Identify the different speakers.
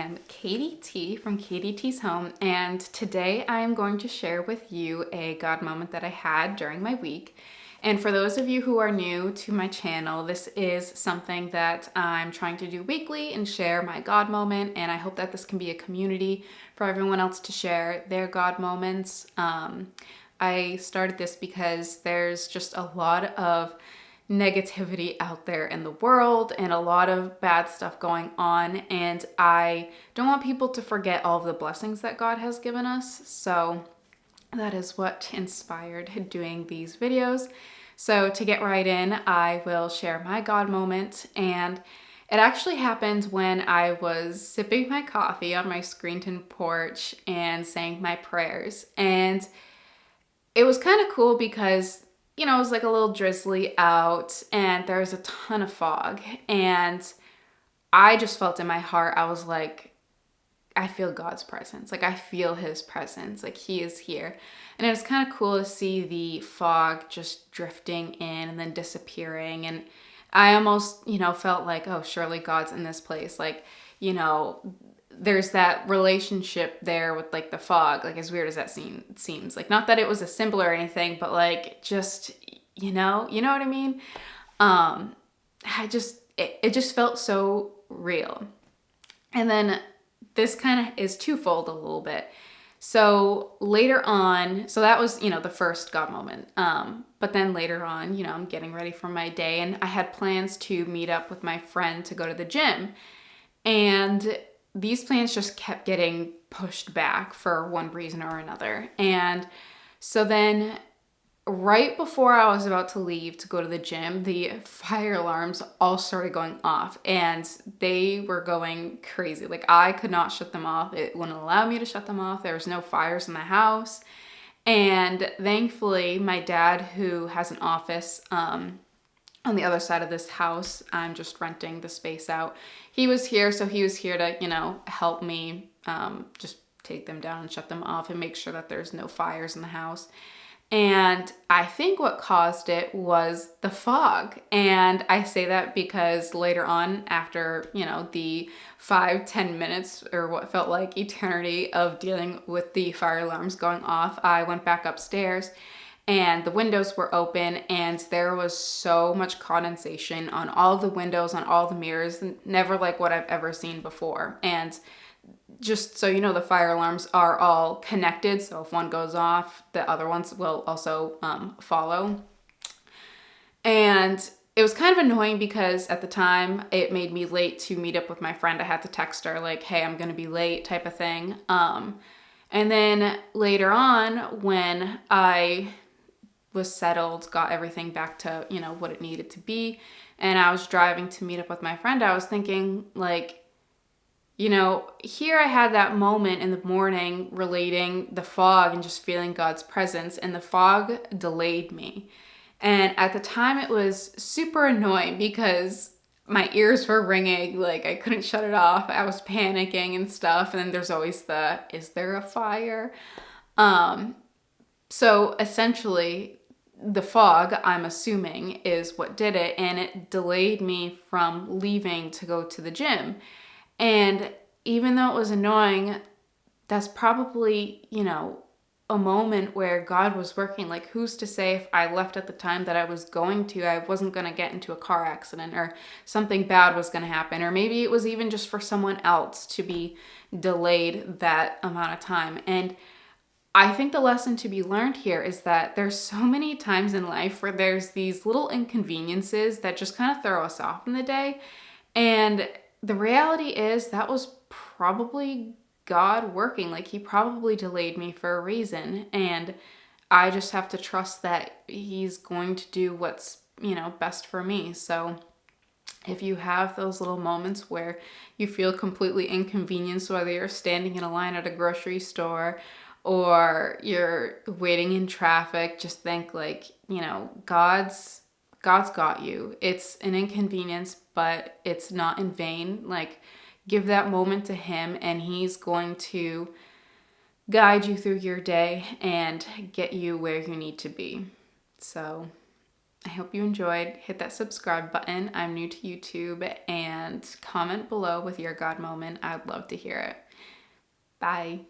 Speaker 1: am Katie T from Katie T's Home, and today I am going to share with you a God moment that I had during my week. And for those of you who are new to my channel, this is something that I'm trying to do weekly and share my God moment, and I hope that this can be a community for everyone else to share their God moments. I started this because there's just a lot of negativity out there in the world and a lot of bad stuff going on, and I don't want people to forget all of the blessings that God has given us. So that is what inspired doing these videos. So to get right in, I will share my God moment, and it actually happened when I was sipping my coffee on my screened-in porch and saying my prayers. And it was kind of cool because, you know, it was like a little drizzly out and there was a ton of fog. And I just felt in my heart, I was like, I feel God's presence. Like, I feel his presence. Like, he is here. And it was kind of cool to see the fog just drifting in and then disappearing. And I almost, felt like, oh, surely God's in this place. Like, there's that relationship there with like the fog, like as weird as that seems. Like, not that it was a symbol or anything, but like just, you know what I mean? It just felt so real. And then this kind of is twofold a little bit. So later on, so that was, the first God moment. But then later on, I'm getting ready for my day and I had plans to meet up with my friend to go to the gym. And these plans just kept getting pushed back for one reason or another. And so then right before I was about to leave to go to the gym, the fire alarms all started going off and they were going crazy. Like, I could not shut them off. It wouldn't allow me to shut them off. There was no fires in the house. And thankfully, my dad, who has an office, on the other side of this house, I'm just renting the space out. He was here, so he was here to, help me just take them down and shut them off and make sure that there's no fires in the house. And I think what caused it was the fog. And I say that because later on, after, the 5-10 minutes or what felt like eternity of dealing with the fire alarms going off, I went back upstairs and the windows were open and there was so much condensation on all the windows, on all the mirrors, never like what I've ever seen before. And just so you know, the fire alarms are all connected. So if one goes off, the other ones will also follow. And it was kind of annoying because at the time it made me late to meet up with my friend. I had to text her like, hey, I'm going to be late type of thing. And then later on when I was settled, got everything back to, what it needed to be, and I was driving to meet up with my friend, I was thinking like, here I had that moment in the morning relating the fog and just feeling God's presence, and the fog delayed me. And at the time it was super annoying because my ears were ringing, like I couldn't shut it off. I was panicking and stuff. And then there's always is there a fire? So essentially the fog, I'm assuming, is what did it. And it delayed me from leaving to go to the gym. And even though it was annoying, that's probably, a moment where God was working. Like, who's to say if I left at the time that I was going to, I wasn't going to get into a car accident or something bad was going to happen. Or maybe it was even just for someone else to be delayed that amount of time. And I think the lesson to be learned here is that there's so many times in life where there's these little inconveniences that just kind of throw us off in the day. And the reality is that was probably God working. Like, he probably delayed me for a reason. And I just have to trust that he's going to do what's, best for me. So if you have those little moments where you feel completely inconvenienced, whether you're standing in a line at a grocery store or you're waiting in traffic, just think like, God's got you. It's an inconvenience, but it's not in vain. Like, give that moment to him and he's going to guide you through your day and get you where you need to be. So I hope you enjoyed. Hit that subscribe button. I'm new to YouTube, and comment below with your God moment. I'd love to hear it. Bye.